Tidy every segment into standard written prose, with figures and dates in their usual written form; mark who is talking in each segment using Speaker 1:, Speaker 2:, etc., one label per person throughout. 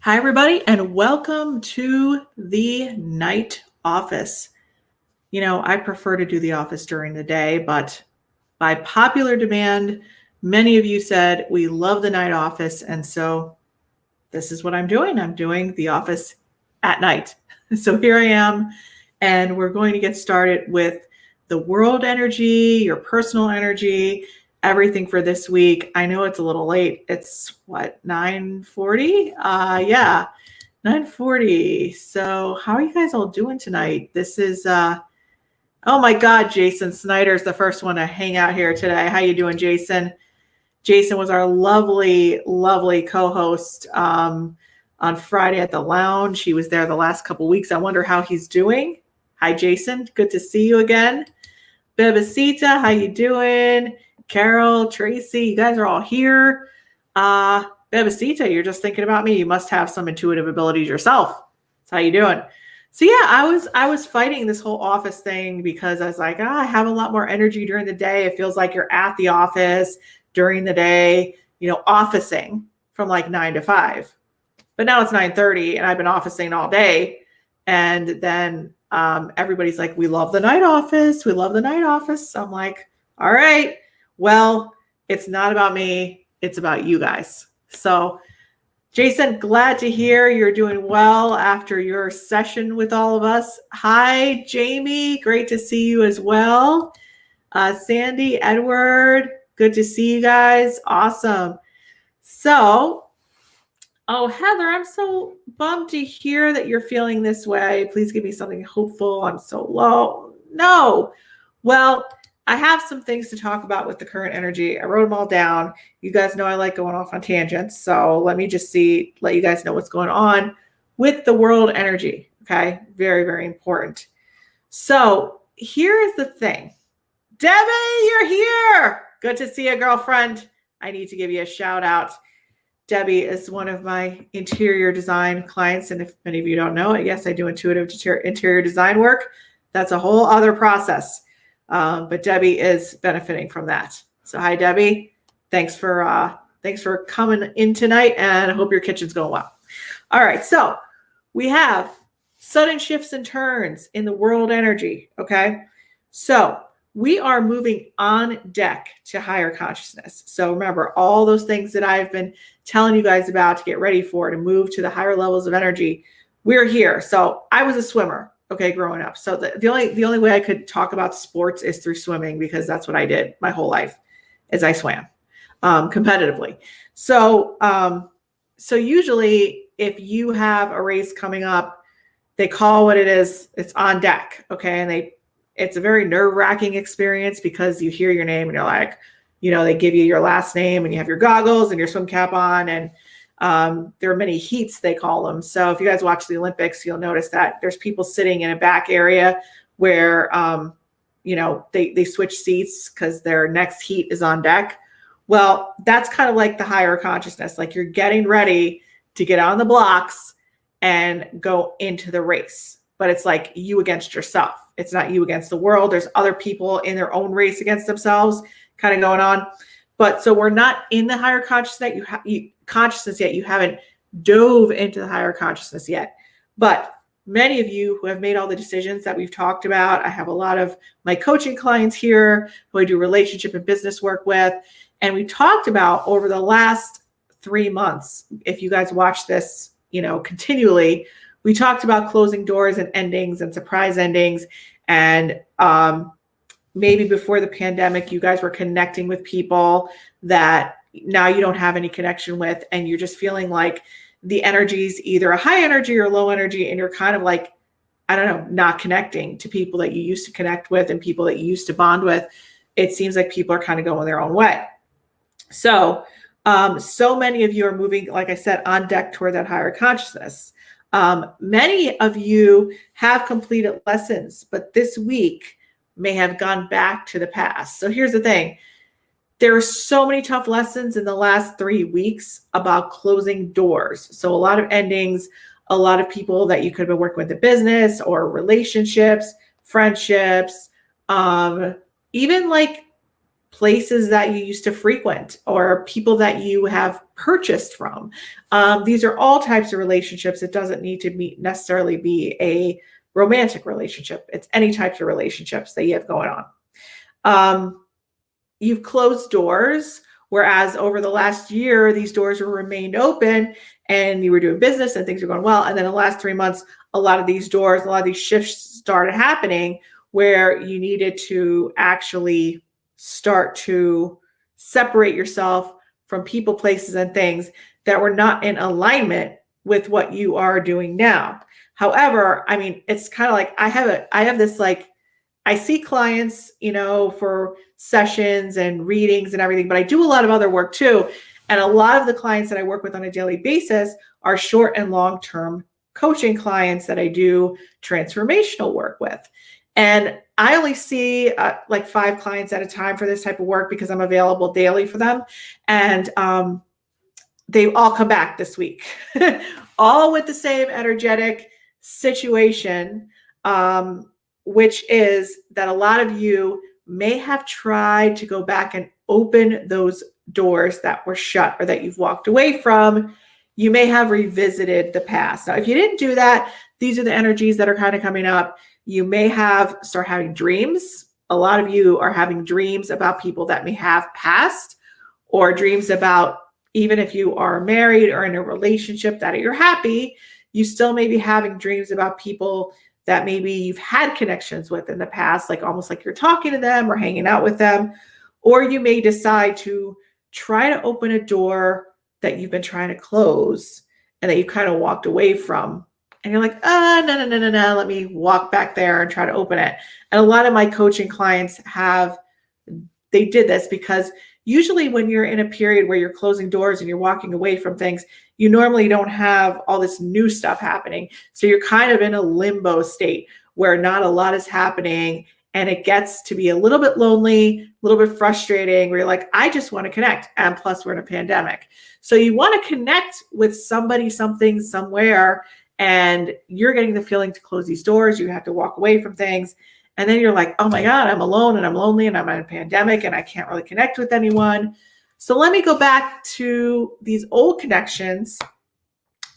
Speaker 1: Hi, everybody, and welcome to the night office. I prefer to do the office during the day, but by popular demand, many of you said we love the night office. And so this is what I'm doing. I'm doing the office at night. So here I am, and we're going to get started with the world energy, your personal energy, everything for this week. I know it's a little late. It's what, 9:40? Yeah, 9:40. So how are you guys all doing tonight? This is oh my God, Jason Snyder's the first one to hang out here today. How you doing, Jason? Jason was our lovely, lovely co-host on Friday at the lounge. He was there the last couple weeks. I wonder how he's doing. Hi, Jason. Good to see you again. Bebecita, how you doing? Carol, Tracy, you guys are all here. Bebecita, you're just thinking about me. You must have some intuitive abilities yourself. So how you doing? So yeah, I was fighting this whole office thing because I was like, I have a lot more energy during the day. It feels like you're at the office during the day, officing from like 9 to 5. But now it's 9:30 and I've been officing all day. And then everybody's like, we love the night office. We love the night office. So I'm like, all right, well, it's not about me. It's about you guys. So Jason, glad to hear you're doing well after your session with all of us. Hi, Jamie. Great to see you as well. Sandy, Edward, good to see you guys. Awesome. So, Heather, I'm so bummed to hear that you're feeling this way. Please give me something hopeful. I'm so low. No. Well, I have some things to talk about with the current energy. I wrote them all down. You guys know I like going off on tangents. So let me just let you guys know what's going on with the world energy. Okay. Very, very important. So here is the thing. Debbie, you're here. Good to see you, girlfriend. I need to give you a shout out. Debbie is one of my interior design clients. And if many of you don't know it, yes, I do intuitive interior design work. That's a whole other process. But Debbie is benefiting from that. So hi, Debbie. Thanks for coming in tonight, and I hope your kitchen's going well. All right, so we have sudden shifts and turns in the world energy, okay? So we are moving on deck to higher consciousness. So remember, all those things that I've been telling you guys about to get ready for, to move to the higher levels of energy, we're here. So I was a swimmer. Okay, growing up. So the only way I could talk about sports is through swimming, because that's what I did my whole life, is I swam competitively. So usually if you have a race coming up, they call what it is, it's on deck. Okay. And it's a very nerve-wracking experience because you hear your name and you're like, they give you your last name and you have your goggles and your swim cap on, and there are many heats, they call them. So if you guys watch the Olympics, you'll notice that there's people sitting in a back area where, they switch seats because their next heat is on deck. Well, that's kind of like the higher consciousness. Like you're getting ready to get on the blocks and go into the race, but it's like you against yourself. It's not you against the world. There's other people in their own race against themselves kind of going on. But so we're not in the higher consciousness yet. You haven't dove into the higher consciousness yet. But many of you who have made all the decisions that we've talked about, I have a lot of my coaching clients here who I do relationship and business work with. And we talked about over the last 3 months, if you guys watch this, continually, we talked about closing doors and endings and surprise endings. And maybe before the pandemic, you guys were connecting with people that now you don't have any connection with, and you're just feeling like the energy is either a high energy or low energy, and you're kind of like, I don't know, not connecting to people that you used to connect with and people that you used to bond with. It seems like people are kind of going their own way. So many of you are moving, like I said, on deck toward that higher consciousness. Many of you have completed lessons, but this week may have gone back to the past. So here's the thing. There are so many tough lessons in the last 3 weeks about closing doors. So a lot of endings, a lot of people that you could have been working with in business or relationships, friendships, even like places that you used to frequent or people that you have purchased from. These are all types of relationships. It doesn't need to necessarily be a romantic relationship. It's any types of relationships that you have going on. You've closed doors, whereas over the last year, these doors were remained open and you were doing business and things were going well. And then the last 3 months, a lot of these doors, a lot of these shifts started happening where you needed to actually start to separate yourself from people, places, and things that were not in alignment with what you are doing now. However, I mean, it's kind of like I have this like, I see clients, for sessions and readings and everything, but I do a lot of other work too. And a lot of the clients that I work with on a daily basis are short and long-term coaching clients that I do transformational work with. And I only see like 5 clients at a time for this type of work because I'm available daily for them. And they all come back this week, all with the same energetic situation, which is that a lot of you may have tried to go back and open those doors that were shut or that you've walked away from. You may have revisited the past. Now, if you didn't do that, these are the energies that are kind of coming up. You may start having dreams. A lot of you are having dreams about people that may have passed, or dreams about, even if you are married or in a relationship that you're happy, you still may be having dreams about people that maybe you've had connections with in the past, like almost like you're talking to them or hanging out with them. Or you may decide to try to open a door that you've been trying to close and that you kind of walked away from. And you're like, no, let me walk back there and try to open it. And a lot of my coaching clients they did this because usually when you're in a period where you're closing doors and you're walking away from things, you normally don't have all this new stuff happening. So you're kind of in a limbo state where not a lot is happening. And it gets to be a little bit lonely, a little bit frustrating, where you're like, I just want to connect. And plus we're in a pandemic. So you want to connect with somebody, something, somewhere, and you're getting the feeling to close these doors. You have to walk away from things. And then you're like, oh my God, I'm alone and I'm lonely and I'm in a pandemic and I can't really connect with anyone. So let me go back to these old connections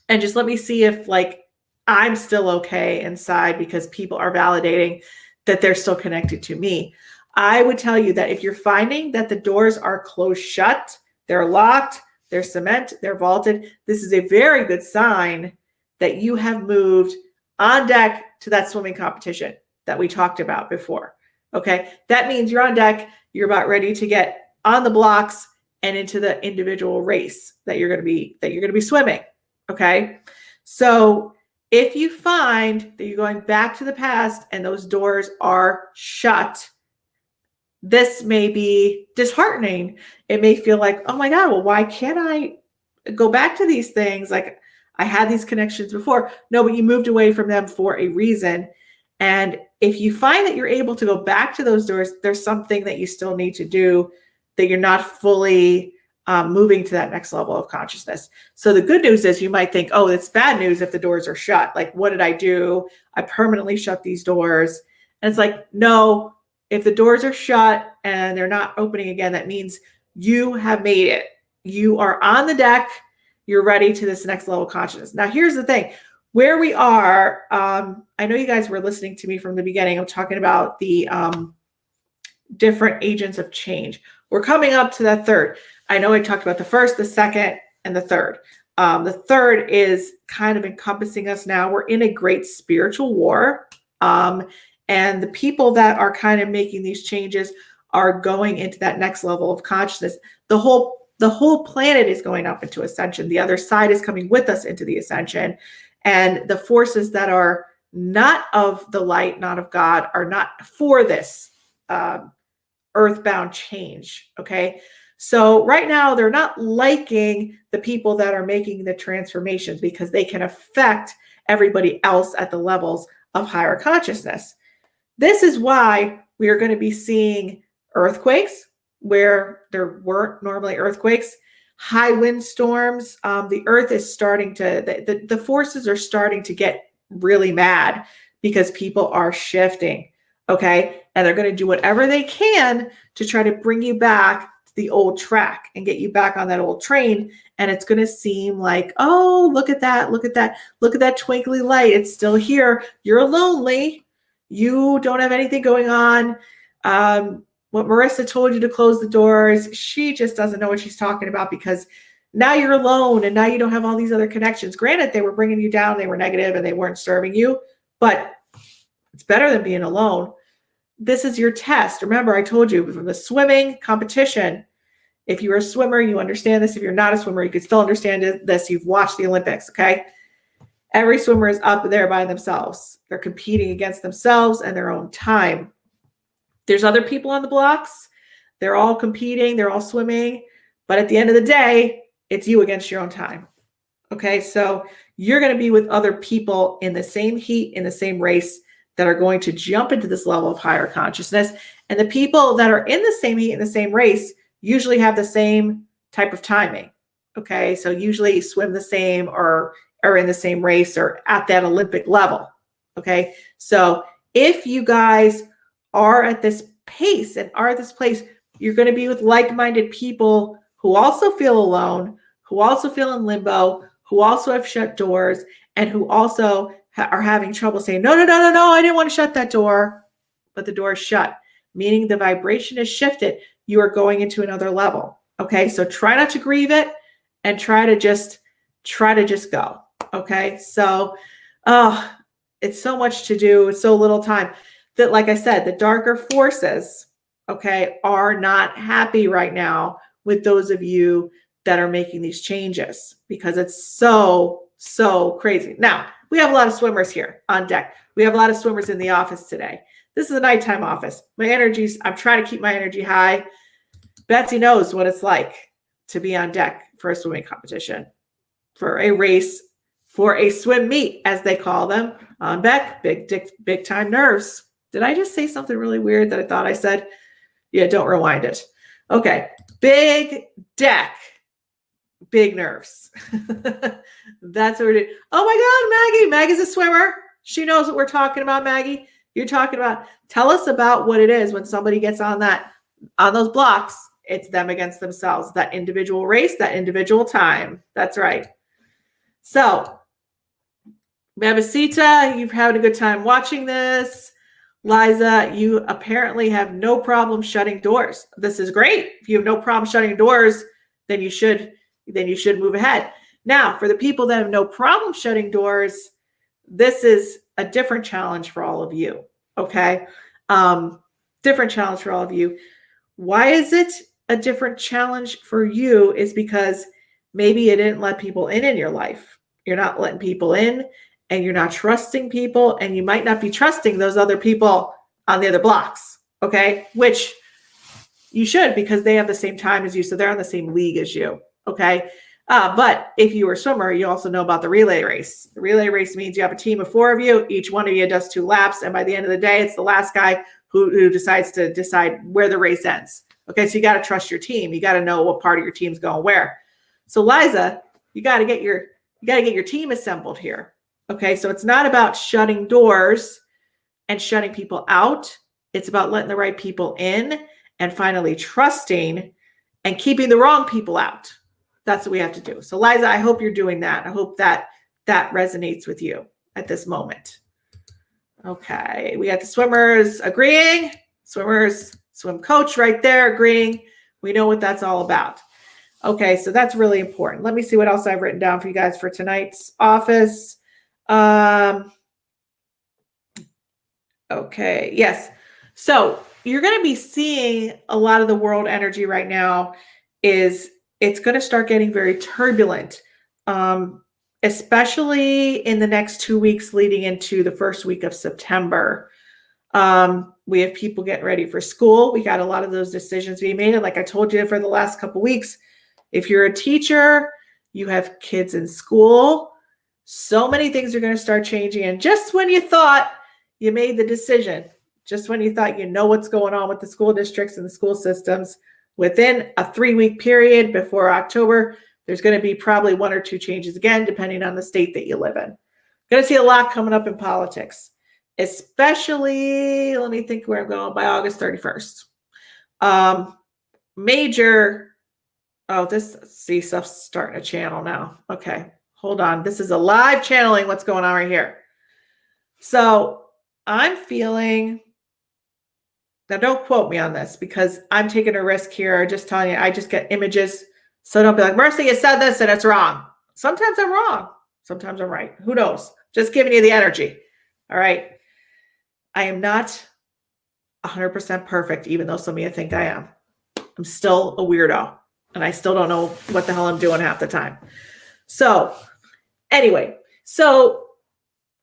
Speaker 1: and just let me see if like I'm still okay inside because people are validating that they're still connected to me. I would tell you that if you're finding that the doors are closed shut, they're locked, they're cement, they're vaulted, this is a very good sign that you have moved on deck to that swimming competition that we talked about before. Okay. That means you're on deck. You're about ready to get on the blocks and into the individual race that you're going to be swimming. Okay. So if you find that you're going back to the past and those doors are shut, this may be disheartening. It may feel like, oh my God, well, why can't I go back to these things? Like I had these connections before. No, but you moved away from them for a reason. And if you find that you're able to go back to those doors, there's something that you still need to do, that you're not fully moving to that next level of consciousness. So the good news is you might think, oh, it's bad news if the doors are shut. Like, what did I do? I permanently shut these doors. And it's like, no, if the doors are shut and they're not opening again, that means you have made it. You are on the deck. You're ready to this next level of consciousness. Now, here's the thing. Where we are, I know you guys were listening to me from the beginning. I'm talking about the different agents of change. We're coming up to that third. I know I talked about the first, the second, and the third. The third is kind of encompassing us now. We're in a great spiritual war. And the people that are kind of making these changes are going into that next level of consciousness. The whole planet is going up into ascension. The other side is coming with us into the ascension. And the forces that are not of the light, not of God, are not for this earthbound change. Okay. So right now they're not liking the people that are making the transformations because they can affect everybody else at the levels of higher consciousness. This is why we are going to be seeing earthquakes where there weren't normally earthquakes, high wind storms. The earth is starting to, the forces are starting to get really mad because people are shifting. Okay. And they're going to do whatever they can to try to bring you back the old track and get you back on that old train. And it's going to seem like, oh, look at that, look at that, look at that twinkly light. It's still here. You're lonely. You don't have anything going on. What Marisa told you to close the doors, she just doesn't know what she's talking about, because now you're alone and now you don't have all these other connections. Granted, they were bringing you down, they were negative, and they weren't serving you, but it's better than being alone. This is your test. Remember, I told you from the swimming competition, if you're a swimmer, you understand this. If you're not a swimmer, you can still understand this. You've watched the Olympics, okay? Every swimmer is up there by themselves. They're competing against themselves and their own time. There's other people on the blocks. They're all competing. They're all swimming. But at the end of the day, it's you against your own time. Okay, so you're going to be with other people in the same heat, in the same race, that are going to jump into this level of higher consciousness. And the people that are in the same heat, in the same race, usually have the same type of timing. Okay, so usually swim the same, or are in the same race, or at that Olympic level. Okay, so if you guys are at this pace and are at this place, you're going to be with like-minded people who also feel alone, who also feel in limbo, who also have shut doors, and who also are having trouble saying, no, I didn't want to shut that door, but the door is shut, meaning the vibration is shifted. You are going into another level. Okay, so try not to grieve it, and try to just go. Okay, so it's so much to do. It's so little time that, like I said, the darker forces, okay, are not happy right now with those of you that are making these changes, because it's so crazy. Now, we have a lot of swimmers here on deck. We have a lot of swimmers in the office today. This is a nighttime office. I'm trying to keep my energy high. Betsy knows what it's like to be on deck for a swimming competition, for a race, for a swim meet, as they call them on deck. Big time nerves. Did I just say something really weird that I thought I said? Yeah, don't rewind it. Okay, big deck, big nerves. That's what we're doing. Oh my God, Maggie. Maggie's a swimmer. She knows what we're talking about, Maggie. You're talking about, tell us about what it is when somebody gets on those blocks. It's them against themselves, that individual race, that individual time. That's right. So, Babasita, you've had a good time watching this. Liza, you apparently have no problem shutting doors. This is great. If you have no problem shutting doors, then you should move ahead. Now, for the people that have no problem shutting doors, this is a different challenge for all of you. Okay, different challenge for all of you. Why is it a different challenge for you? Is because maybe you didn't let people in your life. You're not letting people in, and you're not trusting people, and you might not be trusting those other people on the other blocks, okay? Which you should, because they have the same time as you, so they're on the same league as you, okay? But if you were a swimmer, you also know about the relay race. The relay race means you have a team of 4 of you. Each one of you does 2 laps, and by the end of the day, it's the last guy who decides to decide where the race ends. Okay, so you got to trust your team. You got to know what part of your team's going where. So Liza, you got to get your team assembled here. Okay, so it's not about shutting doors and shutting people out. It's about letting the right people in and finally trusting and keeping the wrong people out. That's what we have to do. So Liza, I hope you're doing that. I hope that resonates with you at this moment. Okay, we got the swimmers agreeing. Swimmers, swim coach right there agreeing. We know what that's all about. Okay, so that's really important. Let me see what else I've written down for you guys for tonight's office. Okay, yes. So you're going to be seeing a lot of the world energy right now is it's going to start getting very turbulent, especially in the next 2 weeks leading into the first week of September. We have people getting ready for school. We got a lot of those decisions being made. And like I told you for the last couple of weeks, if you're a teacher, you have kids in school, so many things are going to start changing. And just when you thought you made the decision, just when you thought you know what's going on with the school districts and the school systems, within a 3-week period before October, there's going to be probably 1 or 2 changes again, depending on the state that you live in. Going to see a lot coming up in politics, especially, let me think where I'm going, by August 31st. major, oh, see, stuff's starting to channel now. Okay, hold on. This is a live channeling what's going on right here. So I'm feeling, now don't quote me on this because I'm taking a risk here. Just telling you, I just get images. So don't be like, Marisa, you said this and it's wrong. Sometimes I'm wrong. Sometimes I'm right. Who knows? Just giving you the energy. All right. I am not 100% perfect, even though some of you think I am. I'm still a weirdo and I still don't know what the hell I'm doing half the time. So anyway, so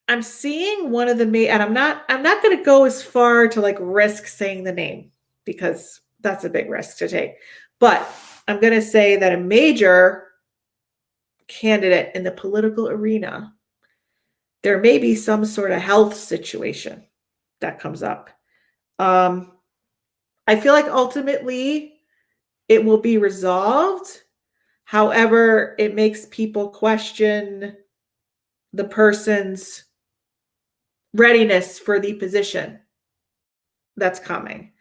Speaker 1: I'm seeing one of the and I'm not going to go as far to like risk saying the name because that's a big risk to take. But I'm going to say that a major candidate in the political arena, there may be some sort of health situation that comes up. I feel like ultimately it will be resolved. However, it makes people question the person's readiness for the position that's coming.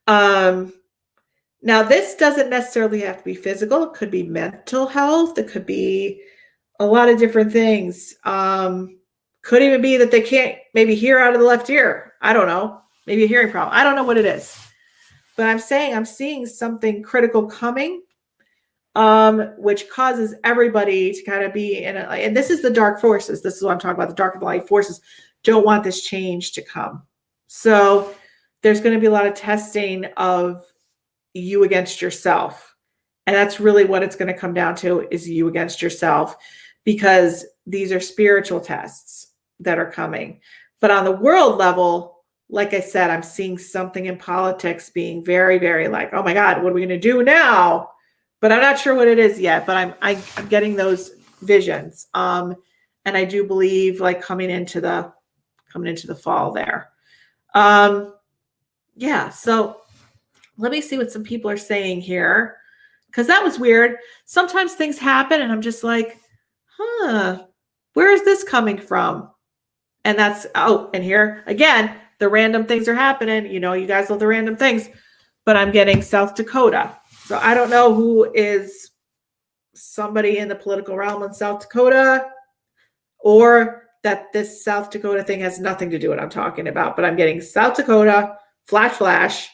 Speaker 1: Now, this doesn't necessarily have to be physical. It could be mental health. It could be a lot of different things. Could even be that they can't maybe hear out of the left ear. I don't know. Maybe a hearing problem. I don't know what it is. But I'm seeing something critical coming, which causes everybody to kind of be in and this is the dark forces. This is what I'm talking about. The dark and light forces don't want this change to come. So there's going to be a lot of testing of you against yourself. And that's really what it's going to come down to, is you against yourself, because these are spiritual tests that are coming. But on the world level, like I said, I'm seeing something in politics being very, very like, oh my God, what are we going to do now? But I'm not sure what it is yet, but I'm getting those visions. And I do believe like coming into the fall there. Yeah. So let me see what some people are saying here, because that was weird. Sometimes things happen and I'm just like, where is this coming from? And that's, and here again, the random things are happening. You know, you guys love the random things, but I'm getting South Dakota. So I don't know who is somebody in the political realm in South Dakota, or that this South Dakota thing has nothing to do with what I'm talking about, but I'm getting South Dakota, flash.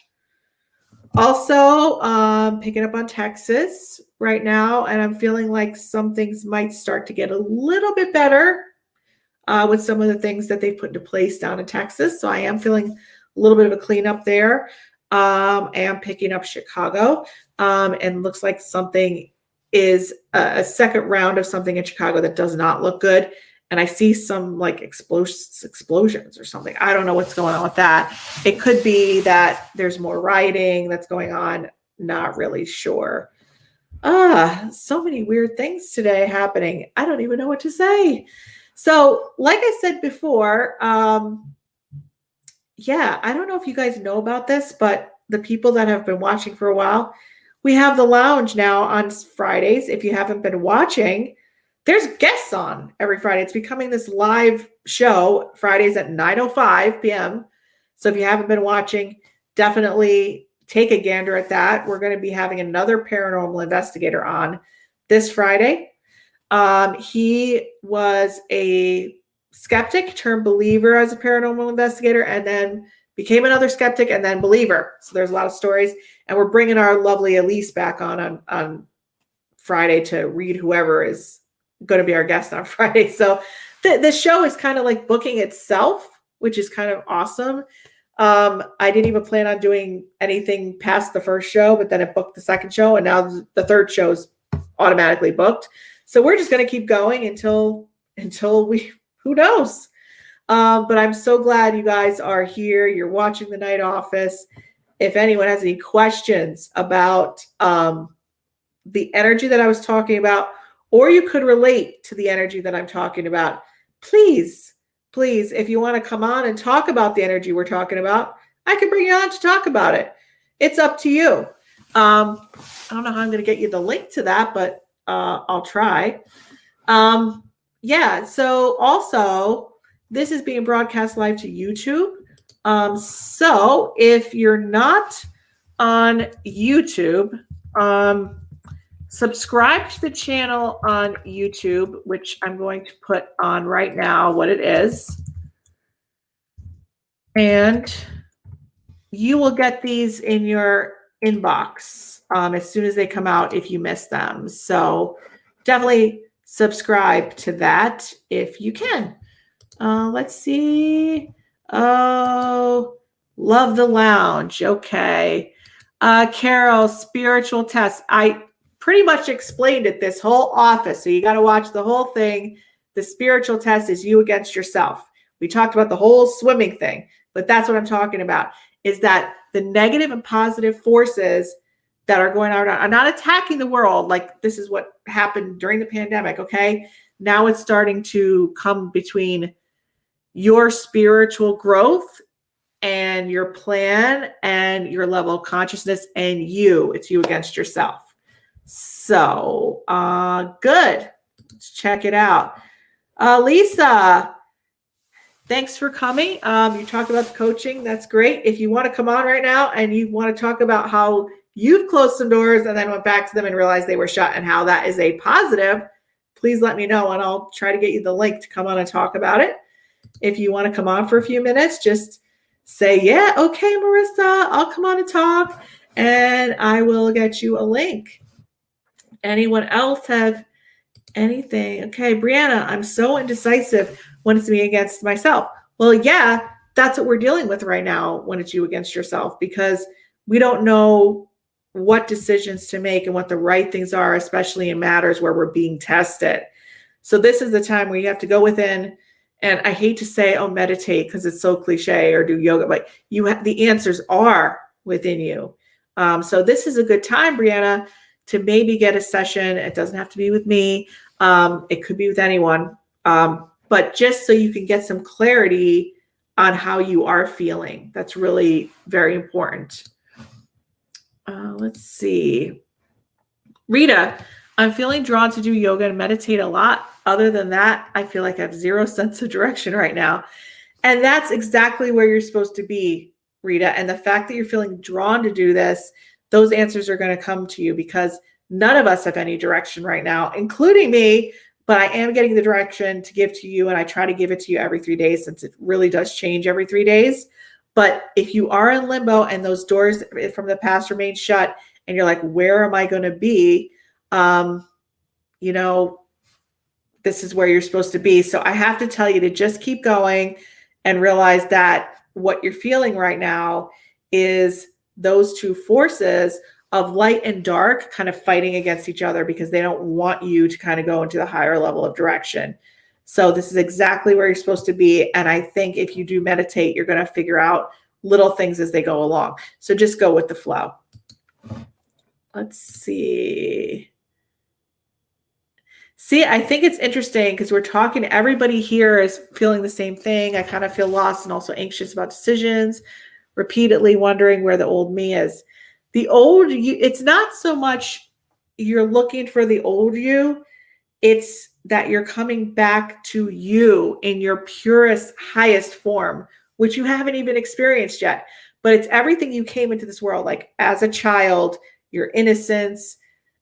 Speaker 1: Also, picking up on Texas right now, and I'm feeling like some things might start to get a little bit better with some of the things that they've put into place down in Texas. So I am feeling a little bit of a cleanup there. I am picking up Chicago, and looks like something is a second round of something in Chicago that does not look good. And I see some like explosions or something. I don't know what's going on with that. It could be that there's more rioting that's going on. Not really sure. So many weird things today happening. I don't even know what to say. So like I said before, yeah, I don't know if you guys know about this, but the people that have been watching for a while, we have the lounge now on Fridays. If you haven't been watching, there's guests on every Friday. It's becoming this live show Fridays at 9:05 p.m. So if you haven't been watching, definitely take a gander at that. We're going to be having another paranormal investigator on this Friday. He was a skeptic turned believer as a paranormal investigator, and then became another skeptic and then believer. So there's a lot of stories, and we're bringing our lovely Elise back on Friday to read whoever is going to be our guest on Friday. So the show is kind of like booking itself, which is kind of awesome. I didn't even plan on doing anything past the first show, but then it booked the second show, and now the third show is automatically booked. So we're just going to keep going until we, who knows? But I'm so glad you guys are here. You're watching the Night Office. If anyone has any questions about the energy that I was talking about, or you could relate to the energy that I'm talking about, please, if you want to come on and talk about the energy we're talking about, I can bring you on to talk about it. It's up to you. I don't know how I'm going to get you the link to that, but I'll try. Yeah. So also, this is being broadcast live to YouTube. So if you're not on YouTube, Subscribe to the channel on YouTube, which I'm going to put on right now what it is. And you will get these in your inbox as soon as they come out if you miss them. So definitely subscribe to that if you can. Let's see. Oh, love the lounge. Okay. Carol, spiritual test. I pretty much explained it this whole office. So you got to watch the whole thing. The spiritual test is you against yourself. We talked about the whole swimming thing, but that's what I'm talking about, is that the negative and positive forces that are going on are not attacking the world. Like this is what happened during the pandemic. Okay. Now it's starting to come between your spiritual growth and your plan and your level of consciousness and you. It's you against yourself. So good. Let's check it out. Lisa, thanks for coming. You talked about the coaching. That's great. If you want to come on right now and you want to talk about how you've closed some doors and then went back to them and realized they were shut and how that is a positive, please let me know and I'll try to get you the link to come on and talk about it. If you want to come on for a few minutes, just say, yeah, okay, Marisa, I'll come on and talk and I will get you a link. Anyone else have anything? Okay, Brianna, I'm so indecisive when it's me against myself. Well, yeah, that's what we're dealing with right now when it's you against yourself, because we don't know what decisions to make and what the right things are, especially in matters where we're being tested. So this is the time where you have to go within. And I hate to say, oh, meditate, because it's so cliche, or do yoga, but you have the answers are within you. So this is a good time, Brianna, to maybe get a session. It doesn't have to be with me. It could be with anyone. But just so you can get some clarity on how you are feeling. That's really very important. Let's see. Rita, I'm feeling drawn to do yoga and meditate a lot. Other than that, I feel like I have zero sense of direction right now. And that's exactly where you're supposed to be, Rita. And the fact that you're feeling drawn to do this, those answers are going to come to you, because none of us have any direction right now, including me. But I am getting the direction to give to you. And I try to give it to you every 3 days, since it really does change every 3 days. But if you are in limbo and those doors from the past remain shut and you're like, where am I going to be? This is where you're supposed to be. So I have to tell you to just keep going and realize that what you're feeling right now is those two forces of light and dark kind of fighting against each other, because they don't want you to kind of go into the higher level of direction. So this is exactly where you're supposed to be. And I think if you do meditate, you're going to figure out little things as they go along. So just go with the flow. Let's see. See, I think it's interesting because we're talking, everybody here is feeling the same thing. I kind of feel lost and also anxious about decisions, repeatedly wondering where the old me is. The old you, it's not so much you're looking for the old you, it's that you're coming back to you in your purest, highest form, which you haven't even experienced yet. But it's everything you came into this world, like as a child, your innocence,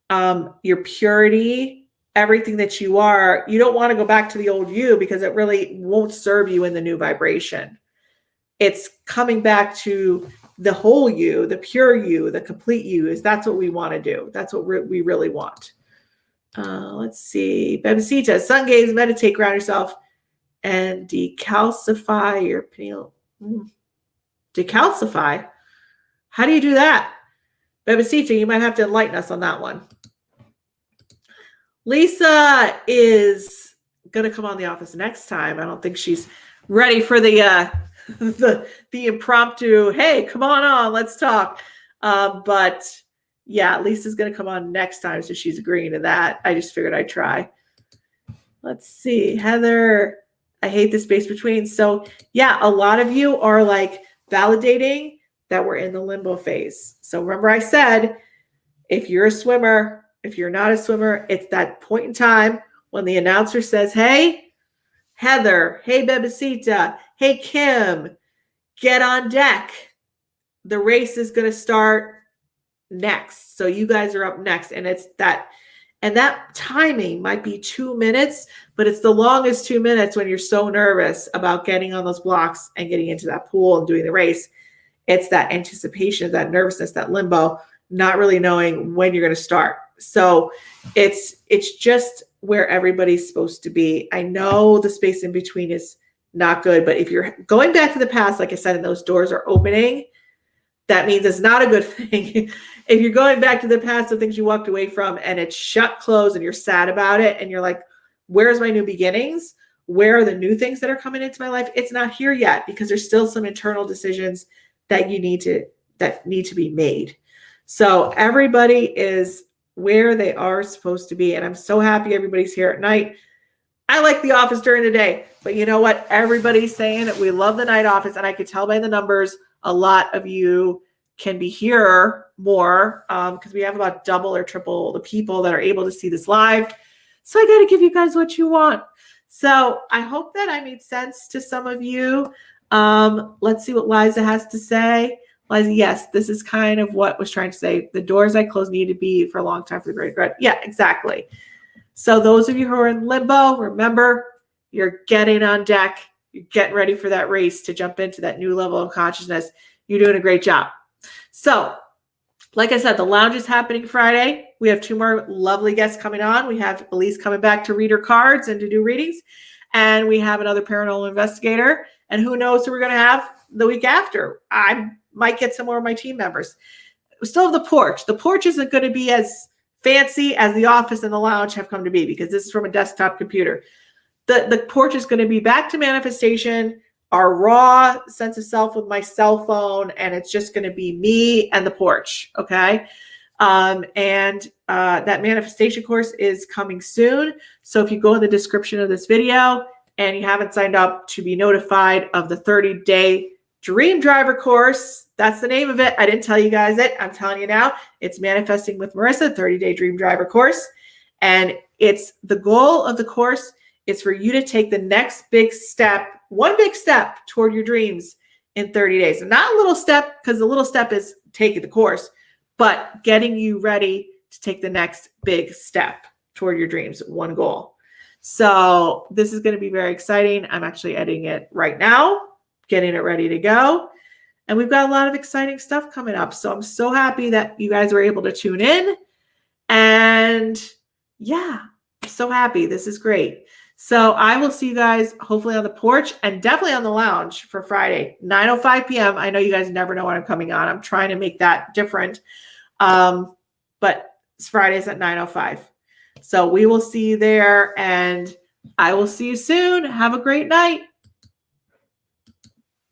Speaker 1: your purity, everything that you are. You don't want to go back to the old you, because it really won't serve you in the new vibration. It's coming back to the whole you, the pure you, the complete you. That's what we want to do. That's what we really want. Let's see. Bebesita, sun gaze, meditate, ground yourself, and decalcify your pineal. Decalcify? How do you do that? Bebesita, you might have to enlighten us on that one. Lisa is going to come on the office next time. I don't think she's ready for the impromptu, hey, come on, let's talk. But yeah, Lisa's going to come on next time, so she's agreeing to that. I just figured I'd try. Let's see. Heather, I hate the space between. So yeah, a lot of you are like validating that we're in the limbo phase. So remember I said, if you're a swimmer, if you're not a swimmer, it's that point in time when the announcer says, hey, Heather, hey, Bebesita, hey, Kim, get on deck. The race is going to start next. So you guys are up next, and it's that, and that timing might be 2 minutes, but it's the longest 2 minutes when you're so nervous about getting on those blocks and getting into that pool and doing the race. It's that anticipation, that nervousness, that limbo, not really knowing when you're going to start. So it's just where everybody's supposed to be. I know the space in between is not good, but if you're going back to the past, like I said, and those doors are opening, that means it's not a good thing. If you're going back to the past of things you walked away from and it's shut, closed, and you're sad about it, and you're like, where's my new beginnings? Where are the new things that are coming into my life? It's not here yet, because there's still some internal decisions that need to be made. So everybody is where they are supposed to be. And I'm so happy everybody's here at night. I like the office during the day, but you know what? Everybody's saying that we love the night office, and I could tell by the numbers, a lot of you can be here more, because we have about double or triple the people that are able to see this live. So I got to give you guys what you want. So I hope that I made sense to some of you. Let's see what Liza has to say. Liza, yes, this is kind of what I was trying to say. The doors I closed need to be for a long time for the great regret. Yeah, exactly. So those of you who are in limbo, remember, you're getting on deck. You're getting ready for that race to jump into that new level of consciousness. You're doing a great job. So, like I said, the lounge is happening Friday. We have 2 more lovely guests coming on. We have Elise coming back to read her cards and to do readings. And we have another paranormal investigator. And who knows who we're going to have the week after. I might get some more of my team members. We still have the porch. The porch isn't going to be as fancy as the office and the lounge have come to be, because this is from a desktop computer. The porch is going to be back to manifestation, our raw sense of self with my cell phone, and it's just going to be me and the porch, okay? That manifestation course is coming soon. So if you go in the description of this video and you haven't signed up to be notified of the 30-day Dream Driver course, that's the name of it. I didn't tell you guys it. I'm telling you now. It's Manifesting with Marisa, 30-day Dream Driver course. And it's the goal of the course is for you to take the next big step, one big step toward your dreams in 30 days. And not a little step, because the little step is taking the course, but getting you ready to take the next big step toward your dreams, one goal. So this is going to be very exciting. I'm actually editing it right now, getting it ready to go. And we've got a lot of exciting stuff coming up. So I'm so happy that you guys were able to tune in. And yeah, I'm so happy. This is great. So I will see you guys hopefully on the porch and definitely on the lounge for Friday, 9:05 p.m. I know you guys never know when I'm coming on. I'm trying to make that different. But it's Fridays at 9:05. So we will see you there, and I will see you soon. Have a great night.